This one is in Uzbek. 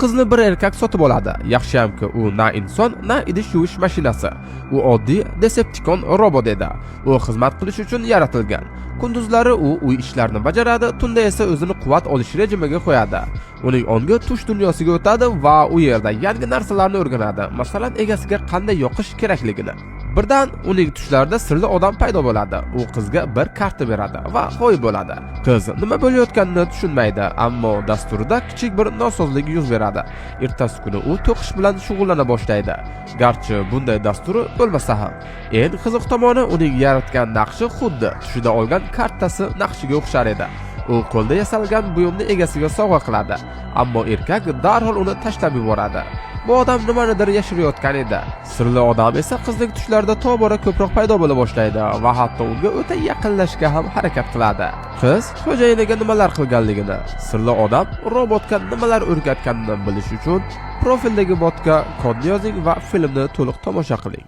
qizni bir erkak sotib oladi. Yaxshiyamki, u na inson, na idish yuvish mashinasi. U oddiy Decepticon robot edi. U xizmat qilish uchun yaratilgan. Kunduzlari u uy ishlarini bajaradi, tunda esa o'zini quvvat olish rejimiga qo'yadi. Uning ongi tush dunyosiga o'tadi va u yerda yangi narsalarni o'rganadi. Masalan, egasiga qanday yoqish kerakligini. Birdan uning tushlarida sirli odam paydo bo'ladi. U qizga bir karta beradi va g'oyib bo'ladi. Qiz nima bo'layotganini tushunmaydi, ammo dasturida kichik bir nosozlik yuz beradi. Ertasi kuni u to'qish bilan shug'ullana boshlaydi. Garchi bunday dasturi bo'lmasa ham, eng qiziq tomoni uning yaratgan naqshi xuddi tushida olgan kartasi naqshiga o'xshar edi. U qo'lda yasalgan buyumni egasiga sovg'a qiladi, ammo erkak darhol uni tashlab yuboradi. Bu odam nimanidir yashirayotgan edi. Sirli odam esa qizning tushlarida tobora ko'proq paydo bo'la boshlaydi va hatto unga o'ta yaqinlashishga ham harakat qiladi. Qiz xo'jayiniga nimalar qilganligini, sirli odam robotga nimalar o'rgatganini bilish uchun profildagi botga kodni yozing va filmni to'liq tomosha qiling.